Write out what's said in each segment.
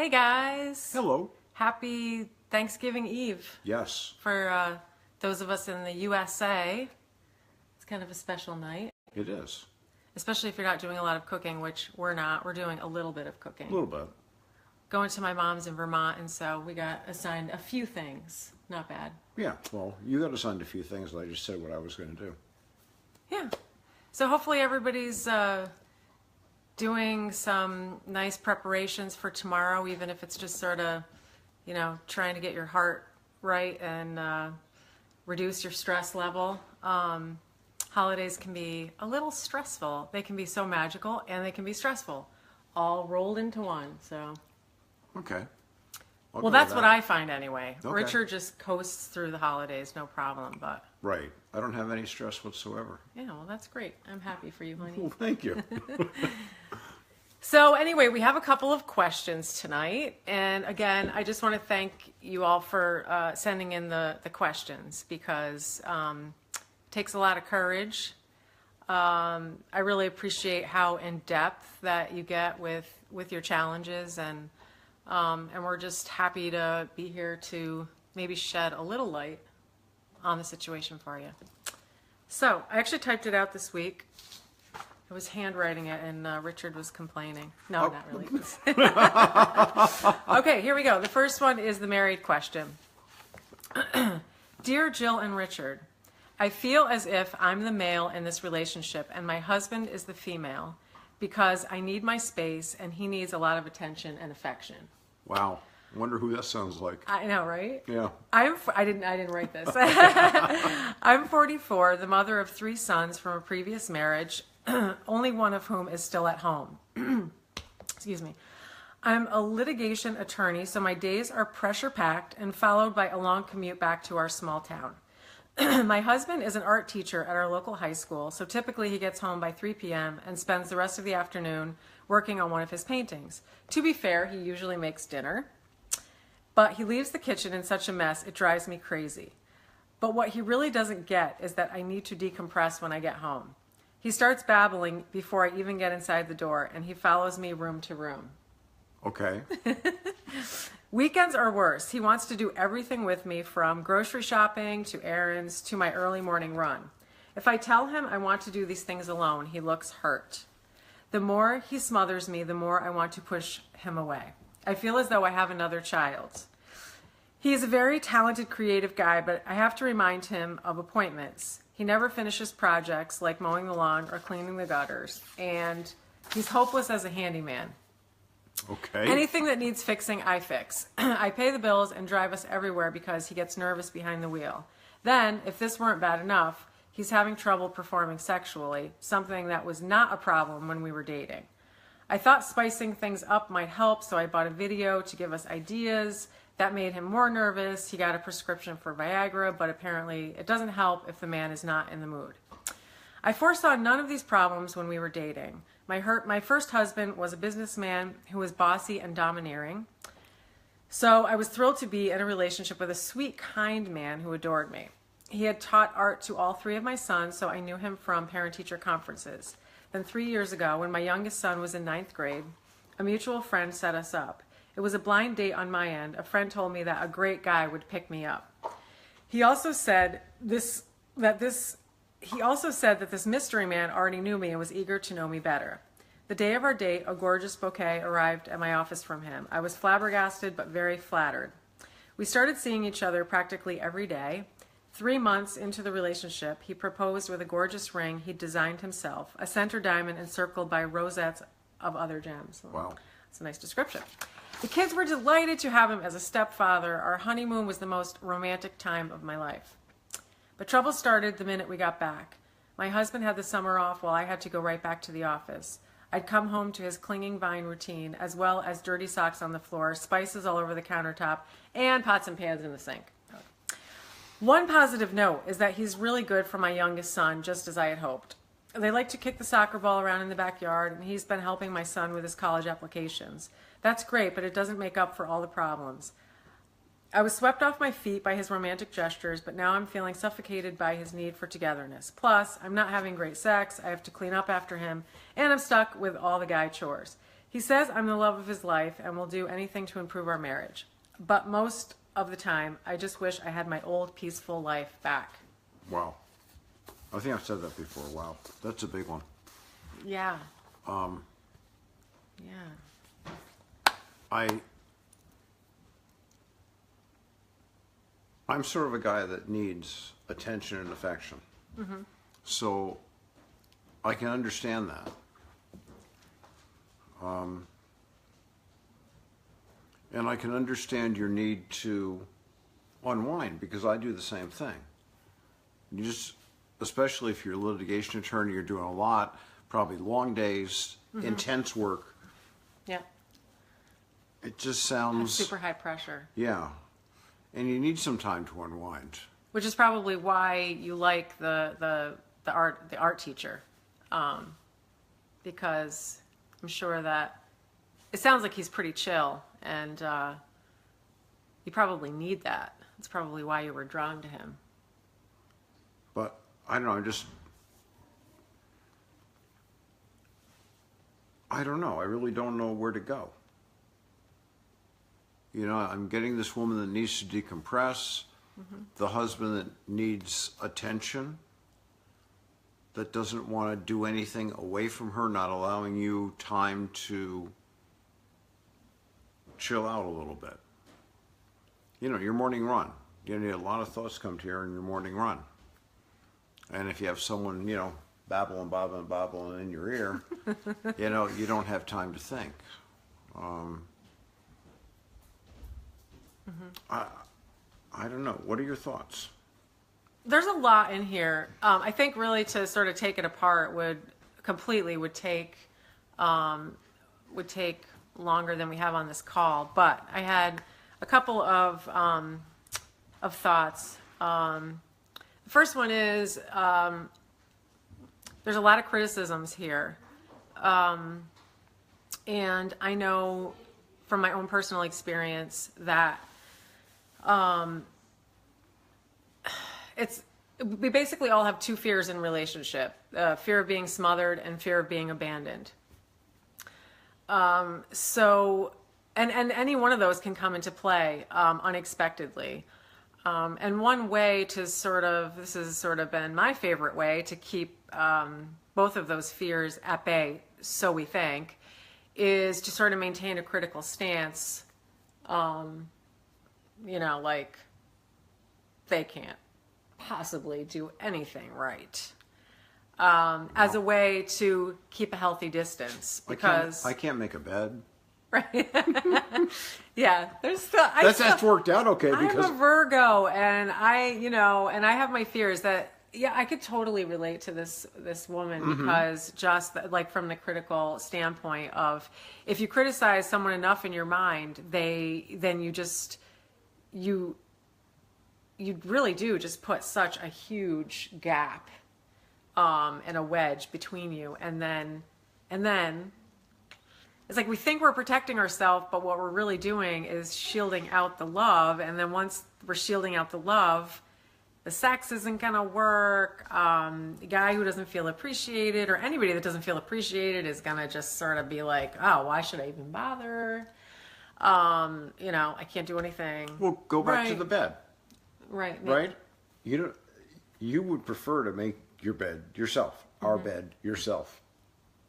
Hey guys! Hello. Happy Thanksgiving Eve Yes, for those of us in the USA. It's kind of a special night, it is. especially if you're not doing a lot of cooking, which we're not. We're doing a little bit of cooking. A little bit. Going to my mom's in Vermont, and so we got assigned a few things. Not bad. Yeah, well, you got assigned a few things, and I just said what I was going to do. Yeah. So hopefully everybody's doing some nice preparations for tomorrow, even if it's just sort of, trying to get your heart right and reduce your stress level. Holidays can be a little stressful. They can be so magical and they can be stressful, all rolled into one. So, Okay. well, that's what I find anyway. Okay. Richard just coasts through the holidays, no problem. But Right. I don't have any stress whatsoever. yeah, well, that's great. I'm happy for you, honey. Well, thank you. So anyway, we have a couple of questions tonight. And again, I just want to thank you all for sending in the questions because it takes a lot of courage. I really appreciate how in-depth that you get with your challenges. And we're just happy to be here to maybe shed a little light on the situation for you. So I actually typed it out this week. I was handwriting it, and Richard was complaining. No, not really. Okay, here we go. The first one is the married question. Dear Jill and Richard, I feel as if I'm the male in this relationship, and my husband is the female, because I need my space, and he needs a lot of attention and affection. Wow. I wonder who that sounds like. I know, right? Yeah. I didn't write this. I'm 44, the mother of 3 sons from a previous marriage, only one of whom is still at home. Excuse me. I'm a litigation attorney, so my days are pressure-packed and followed by a long commute back to our small town. My husband is an art teacher at our local high school, so typically he gets home by 3 p.m. and spends the rest of the afternoon working on one of his paintings. To be fair, he usually makes dinner, but he leaves the kitchen in such a mess it drives me crazy. But what he really doesn't get is that I need to decompress when I get home. He starts babbling before I even get inside the door, and he follows me room to room. Okay. Weekends are worse. He wants to do everything with me, from grocery shopping to errands to my early morning run. If I tell him I want to do these things alone, he looks hurt. The more he smothers me, the more I want to push him away. I feel as though I have another child. He is a very talented, creative guy, but I have to remind him of appointments. He never finishes projects like mowing the lawn or cleaning the gutters, and he's hopeless as a handyman. Okay. Anything that needs fixing, I fix. I pay the bills and drive us everywhere because he gets nervous behind the wheel. Then, if this weren't bad enough, he's having trouble performing sexually, something that was not a problem when we were dating. I thought spicing things up might help, so I bought a video to give us ideas. That made him more nervous. He got a prescription for Viagra, but apparently it doesn't help if the man is not in the mood. I foresaw none of these problems when we were dating. My first husband was a businessman who was bossy and domineering. So I was thrilled to be in a relationship with a sweet, kind man who adored me. He had taught art to all 3 of my sons, so I knew him from parent-teacher conferences. Then 3 years ago, when my youngest son was in 9th grade, a mutual friend set us up. It was a blind date on my end. A friend told me that a great guy would pick me up. He also said that this mystery man already knew me and was eager to know me better. The day of our date, a gorgeous bouquet arrived at my office from him. I was flabbergasted but very flattered. We started seeing each other practically every day. 3 months into the relationship, he proposed with a gorgeous ring he'd designed himself, a center diamond encircled by rosettes of other gems. Wow. That's a nice description. The kids were delighted to have him as a stepfather. Our honeymoon was the most romantic time of my life. But trouble started the minute we got back. My husband had the summer off while I had to go right back to the office. I'd come home to his clinging vine routine, as well as dirty socks on the floor, spices all over the countertop, and pots and pans in the sink. One positive note is that he's really good for my youngest son, just as I had hoped. They like to kick the soccer ball around in the backyard, and he's been helping my son with his college applications. That's great, but it doesn't make up for all the problems. I was swept off my feet by his romantic gestures, but now I'm feeling suffocated by his need for togetherness. Plus, I'm not having great sex, I have to clean up after him, and I'm stuck with all the guy chores. He says I'm the love of his life and will do anything to improve our marriage. But most of the time, I just wish I had my old peaceful life back. Wow. I think I've said that before. Wow. That's a big one. Yeah. Yeah. I'm sort of a guy that needs attention and affection. Mm-hmm. So I can understand that. And I can understand your need to unwind, because I do the same thing. You just, especially if you're a litigation attorney, you're doing a lot, probably long days, intense work. Yeah. It just sounds Super high pressure. Yeah. And you need some time to unwind. Which is probably why you like the art teacher, because I'm sure that it sounds like he's pretty chill, and you probably need that. That's probably why you were drawn to him. But I don't know, I don't know. I really don't know where to go. You know, I'm getting this woman that needs to decompress, the husband that needs attention, that doesn't want to do anything away from her, not allowing you time to chill out a little bit. You know, your morning run. You need a lot of thoughts come to you in your morning run. And if you have someone, you know, babbling in your ear, you know, you don't have time to think. I don't know. What are your thoughts? There's a lot in here. I think really to sort of take it apart would take longer than we have on this call. But I had a couple of thoughts. The first one is there's a lot of criticisms here, and I know from my own personal experience that we basically all have two fears in relationship: fear of being smothered and fear of being abandoned. So, and any one of those can come into play unexpectedly. And one way to this has sort of been my favorite way to keep both of those fears at bay, so we think, is to sort of maintain a critical stance. You know, like they can't possibly do anything right. As a way to keep a healthy distance, because I can't make a bed. Right. Yeah, That's worked out okay, because I'm a Virgo, and I have my fears that, yeah, I could totally relate to this woman, because just like from the critical standpoint of, if you criticize someone enough in your mind, then you really do just put such a huge gap and a wedge between you, and then it's like we think we're protecting ourselves, but what we're really doing is shielding out the love. And then once we're shielding out the love, the sex isn't going to work. The guy who doesn't feel appreciated, or anybody that doesn't feel appreciated, is going to just sort of be like, oh, why should I even bother? You know, I can't do anything. Well, go back to the bed. Right. Right? You would prefer to make your bed yourself, our bed yourself.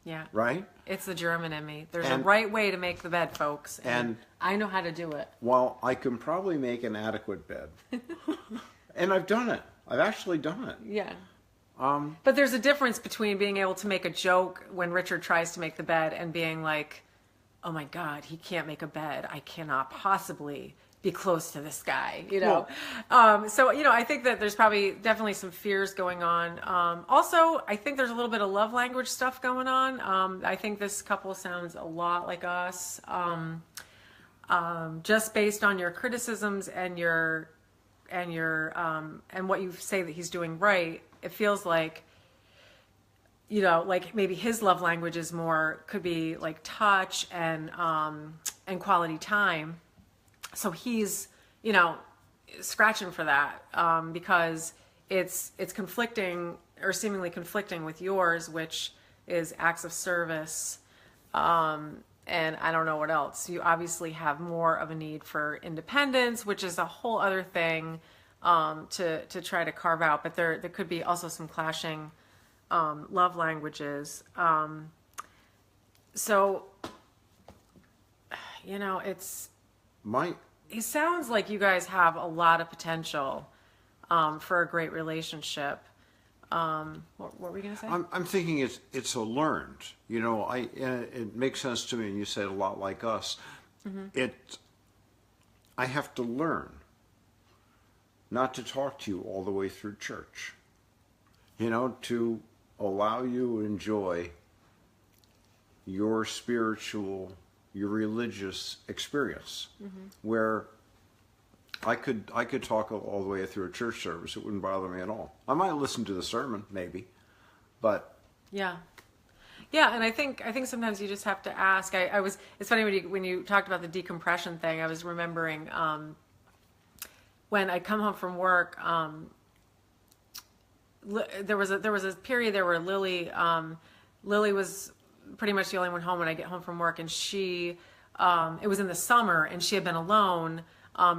Yeah. Right? It's the German in me. There's a right way to make the bed, folks. And I know how to do it. Well, I can probably make an adequate bed. And I've done it. I've actually done it. Yeah. But there's a difference between being able to make a joke when Richard tries to make the bed and being like, oh my God, he can't make a bed. I cannot possibly be close to this guy, you know? So, you know, I think that there's definitely some fears going on. Also, I think there's a little bit of love language stuff going on. I think this couple sounds a lot like us. Just based on your criticisms and what you say that he's doing right, it feels like, you know, like maybe his love language could be like touch and quality time. So he's, you know, scratching for that because it's conflicting, or seemingly conflicting with yours, which is acts of service, and I don't know what else. You obviously have more of a need for independence, which is a whole other thing to try to carve out. But there could be also some clashing love languages. So, it's. It sounds like you guys have a lot of potential for a great relationship. What were we going to say? I'm thinking it's a learned. It makes sense to me, and you said a lot like us. Mm-hmm. I have to learn not to talk to you all the way through church. To allow you to enjoy your spiritual, your religious experience, mm-hmm. where I could talk all the way through a church service. It wouldn't bother me at all. I might listen to the sermon, maybe, but yeah, and I think sometimes you just have to ask. It's funny when you talked about the decompression thing. I was remembering when I come home from work. There was a period there where Lily was pretty much the only one home when I get home from work, and she it was in the summer, and she had been alone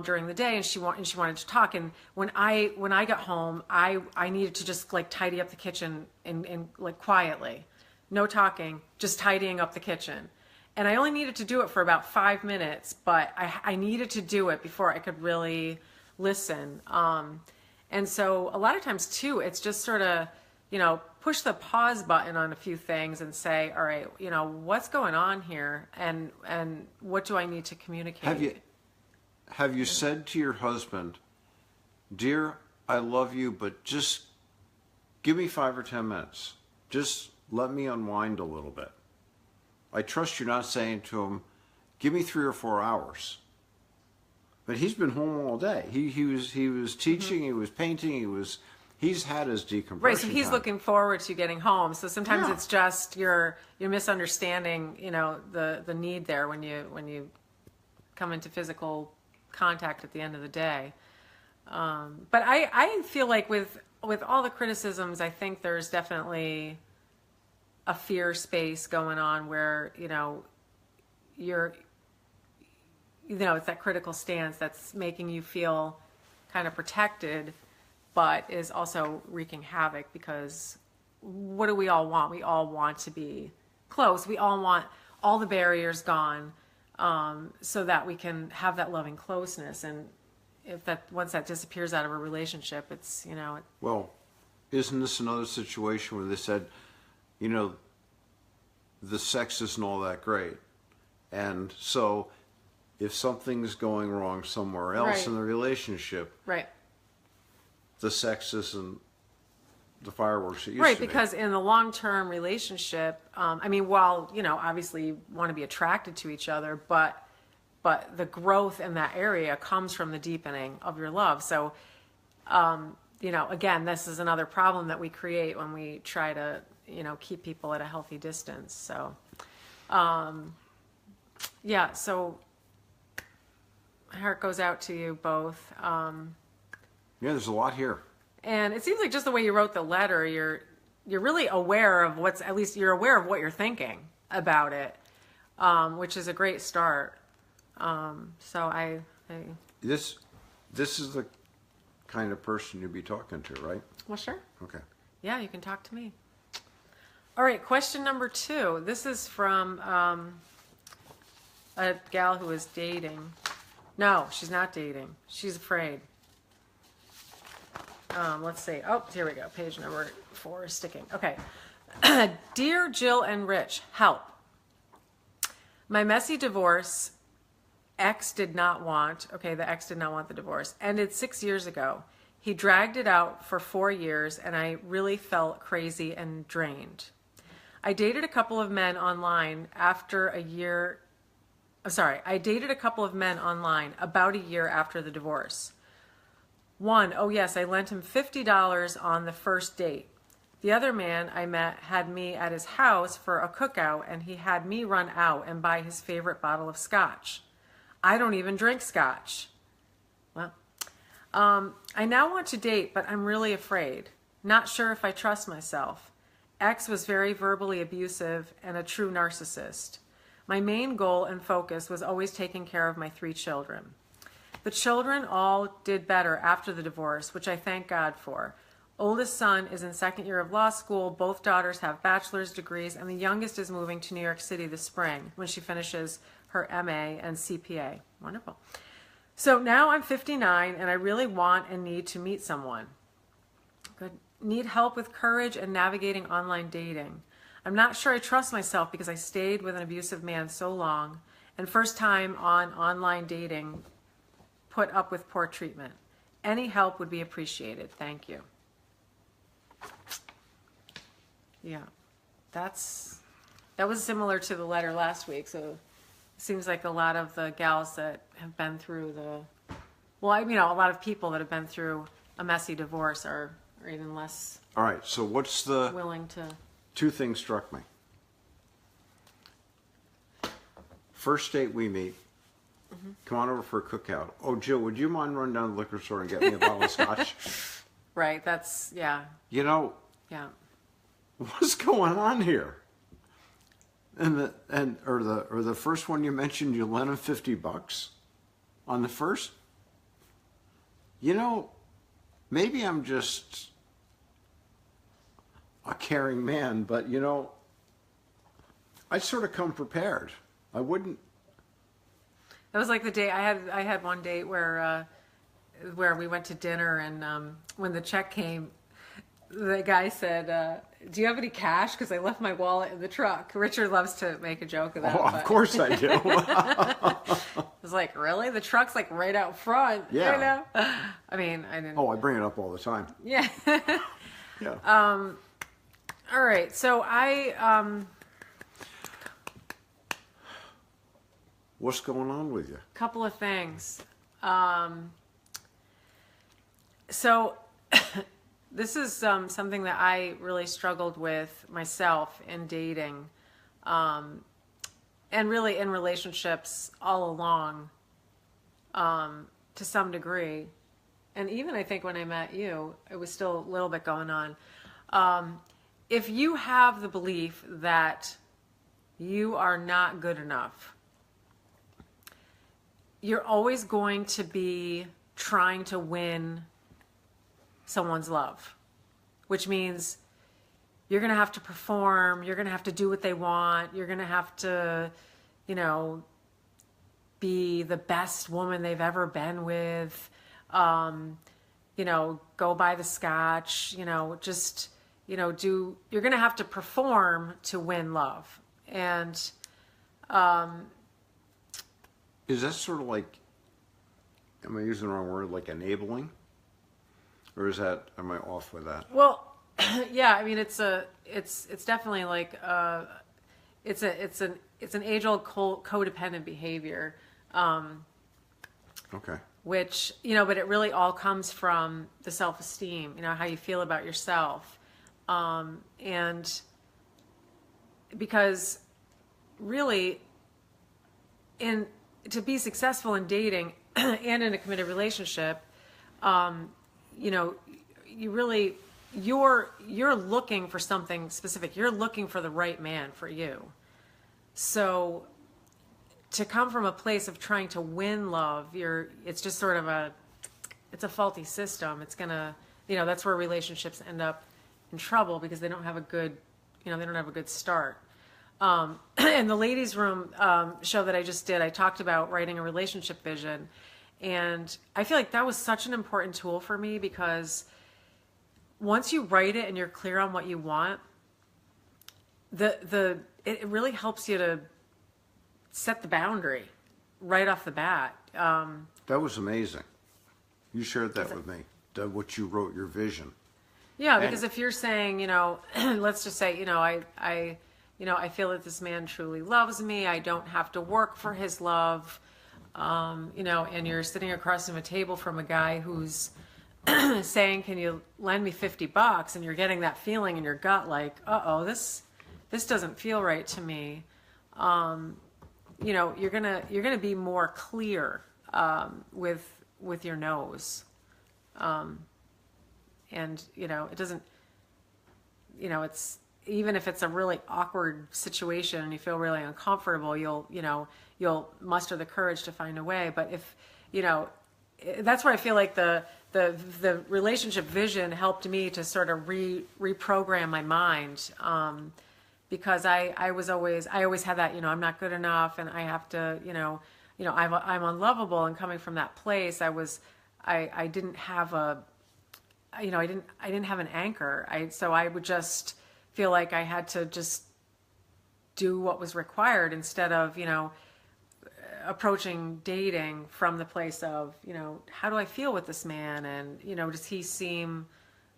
during the day, and she wanted to talk. And when I got home, I needed to just like tidy up the kitchen and like quietly, no talking, just tidying up the kitchen. And I only needed to do it for about 5 minutes, but I needed to do it before I could really listen. And so a lot of times too, it's just sort of, push the pause button on a few things and say, all right, what's going on here, and what do I need to communicate? Have you said to your husband, dear, I love you, but just give me 5 or 10 minutes. Just let me unwind a little bit. I trust you're not saying to him, give me 3 or 4 hours. But he's been home all day. He was teaching, mm-hmm. he was painting, he's had his decompression. Right, so he's time. looking forward to getting home. So sometimes it's just you're misunderstanding, the need there when you come into physical contact at the end of the day. But I feel like with all the criticisms, I think there's definitely a fear space going on where, you're it's that critical stance that's making you feel kind of protected, but is also wreaking havoc, because what do we all want? We all want to be close. We all want all the barriers gone, so that we can have that loving closeness. And once that disappears out of a relationship, it's, Well, isn't this another situation where they said, the sex isn't all that great. And so if something's going wrong somewhere else right. in the relationship, right. the sex isn't the fireworks it used right, to be. Because in the long-term relationship, while, obviously you want to be attracted to each other, but the growth in that area comes from the deepening of your love. So, again, this is another problem that we create when we try to, keep people at a healthy distance. So, so heart goes out to you both. Yeah, there's a lot here. And it seems like just the way you wrote the letter, you're really aware of you're aware of what you're thinking about it, which is a great start. So This is the kind of person you'd be talking to, right? Well, sure. Okay. Yeah, you can talk to me. All right, question number 2. This is from a gal who is dating. No, she's not dating. She's afraid. Let's see. Oh, here we go. Page number 4 is sticking. Okay. Dear Jill and Rich, help. My messy divorce, the ex did not want the divorce, ended 6 years ago. He dragged it out for 4 years, and I really felt crazy and drained. I dated a couple of men online about a year after the divorce. One, oh yes, I lent him $50 on the first date. The other man I met had me at his house for a cookout, and he had me run out and buy his favorite bottle of scotch. I don't even drink scotch. Well, I now want to date, but I'm really afraid. Not sure if I trust myself. Ex was very verbally abusive and a true narcissist. My main goal and focus was always taking care of my 3 children. The children all did better after the divorce, which I thank God for. Oldest son is in 2nd year of law school. Both daughters have bachelor's degrees, and the youngest is moving to New York City this spring when she finishes her MA and CPA. Wonderful. So now I'm 59, and I really want and need to meet someone. Good. Need help with courage and navigating online dating. I'm not sure I trust myself because I stayed with an abusive man so long, and first time on online dating, put up with poor treatment. Any help would be appreciated. Thank you. Yeah, that was similar to the letter last week. So it seems like a lot of the gals that have been through a lot of people that have been through a messy divorce are even less All right, so what's the willing to. 2 things struck me. First date we meet, come on over for a cookout. Oh, Jill, would you mind running down to the liquor store and get me a bottle of scotch? Right, that's, yeah, You know, yeah. what's going on here? And the first one you mentioned, you lent him $50 on the first. You know, maybe I'm just a caring man, but you know, I sort of come prepared. I wouldn't. That was like the day I had one date where we went to dinner, and when the check came, the guy said, "Do you have any cash? Because I left my wallet in the truck." Richard loves to make a joke of that. Oh, of course I do. I was like, "Really? The truck's like right out front." Yeah. You know? I mean, I didn't. Oh, I bring it up all the time. Yeah. Yeah. All right. So What's going on with you? couple of things. So this is something that I really struggled with myself in dating, and really in relationships all along, to some degree. And even I think when I met you, it was still a little bit going on. If you have the belief that you are not good enough, you're always going to be trying to win someone's love, which means you're going to have to perform, you're going to have to do what they want, you're going to have to, you know, be the best woman they've ever been with, you know, go buy the scotch, you know, just, you know, you're going to have to perform to win love. And Is that sort of like, am I using the wrong word, like enabling? Or am I off with that? well, yeah, I mean, it's definitely like, it's an age-old codependent behavior, Okay. which, you know, but it really all comes from the self-esteem, you know, how you feel about yourself. And because really to be successful in dating and in a committed relationship, you know, you're looking for something specific. You're looking for the right man for you. So to come from a place of trying to win love, it's just sort of it's a faulty system. It's gonna, you know, that's where relationships end up in trouble because they don't have a good start. In the ladies' room show that I just did, I talked about writing a relationship vision, and I feel like that was such an important tool for me because once you write it and you're clear on what you want, it really helps you to set the boundary right off the bat. That was amazing. You shared that with me, what you wrote, your vision. Yeah, because if you're saying, you know, let's just say, you know, I feel that this man truly loves me. I don't have to work for his love. You know, and you're sitting across from a table from a guy who's saying, "Can you lend me $50?" And you're getting that feeling in your gut, like, "Uh-oh, this doesn't feel right to me." You know, you're gonna be more clear with your nose, and you know, it doesn't. You know, even if it's a really awkward situation and you feel really uncomfortable, you'll muster the courage to find a way. But if, that's where I feel like the relationship vision helped me to sort of reprogram my mind. Because I always had that, I'm not good enough and I have to, I'm unlovable. And coming from that place, I didn't have I didn't have an anchor. So I would just feel like I had to just do what was required instead of, approaching dating from the place of, how do I feel with this man? And, does he seem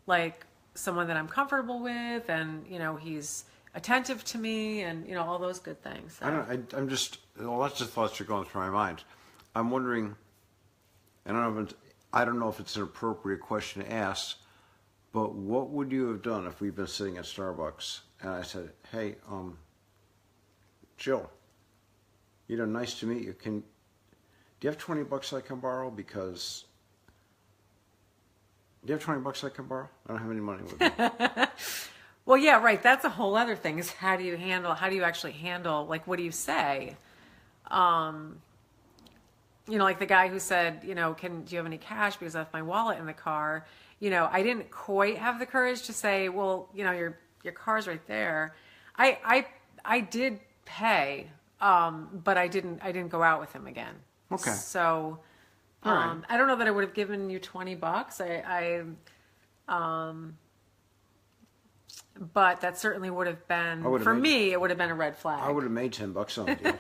like someone that I'm comfortable with? And, he's attentive to me and, all those good things. So. Lots of thoughts are going through my mind. I'm wondering, and I don't know if it's an appropriate question to ask, but what would you have done if we've been sitting at Starbucks and I said, hey, Jill, nice to meet you. Do you have $20 I can borrow? Do you have $20 I can borrow? I don't have any money with me. Well, yeah, right. That's a whole other thing is how do you actually handle, like, what do you say? Like the guy who said, do you have any cash because I left my wallet in the car? I didn't quite have the courage to say, well, your car's right there. I did pay, but I didn't go out with him again. Okay. So, All right. I don't know that I would have given you $20. But that certainly would have been, for me, it would have been a red flag. I would have made $10 on the deal.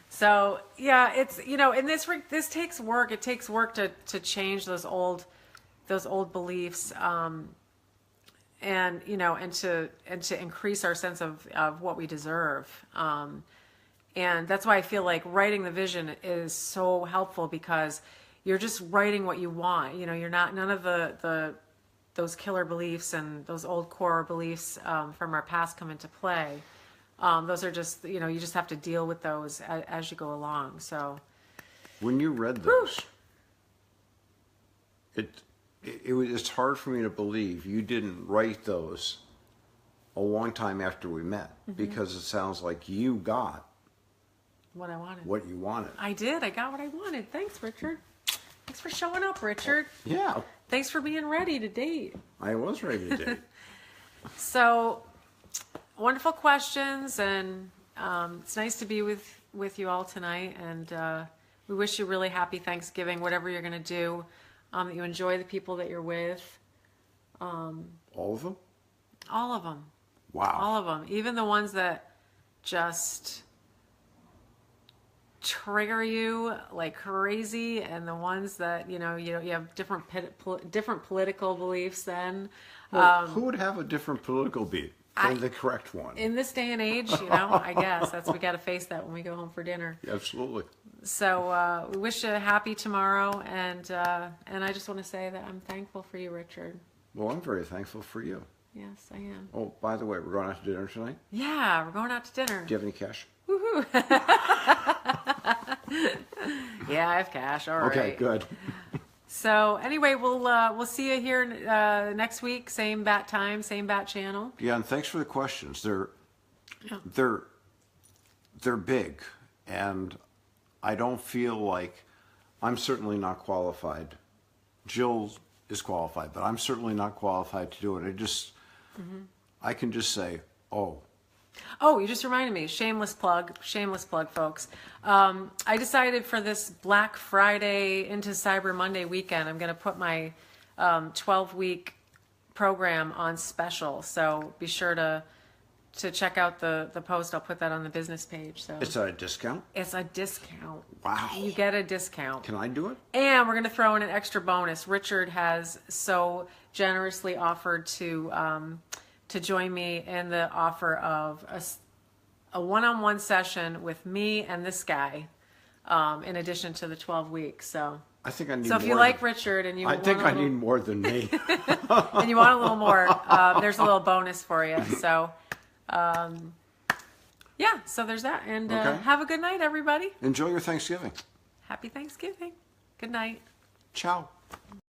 So yeah, it's, and this takes work. It takes work to change those old beliefs, and to increase our sense of what we deserve. And that's why I feel like writing the vision is so helpful because you're just writing what you want. You're not, none of those killer beliefs and those old core beliefs from our past come into play. Those are just, you just have to deal with those as you go along. So When you read those, it's hard for me to believe you didn't write those a long time after we met, because it sounds like you got what I wanted. what you wanted. I did. I got what I wanted. Thanks, Richard. Thanks for showing up, Richard. Yeah, Thanks for being ready to date. I was ready to date. So, wonderful questions, and it's nice to be with you all tonight. And we wish you really happy Thanksgiving, whatever you're going to do. That you enjoy the people that you're with. All of them? All of them. Wow. All of them. Even the ones that just trigger you like crazy, and the ones that you have different political beliefs than. Well, who would have a different political beat than the correct one? In this day and age, I guess we got to face that when we go home for dinner. Absolutely. So we wish you a happy tomorrow, and I just want to say that I'm thankful for you, Richard. Well, I'm very thankful for you. Yes, I am. Oh, by the way, we're going out to dinner tonight. Yeah, we're going out to dinner. Do you have any cash? Woohoo! Yeah, I have cash. All right. Okay, good. So anyway, we'll see you here next week. Same bat time, same bat channel. Yeah, and thanks for the questions. They're big, and I don't feel like I'm certainly not qualified. Jill is qualified, but I'm certainly not qualified to do it. I can just say, oh. Oh, you just reminded me. Shameless plug, folks. I decided for this Black Friday into Cyber Monday weekend, I'm going to put my 12-week program on special. So be sure to check out the post. I'll put that on the business page. So It's at a discount? it's a discount. Wow. You get a discount. Can I do it? And we're going to throw in an extra bonus. Richard has so generously offered to join me in the offer of a one-on-one session with me and this guy, in addition to the 12 weeks. So I think I need if more you like than- Richard and you I want think a I little, need more than me. and you want a little more, there's a little bonus for you. So yeah, so there's that. And Okay. have a good night, everybody. Enjoy your Thanksgiving. Happy Thanksgiving. Good night. Ciao.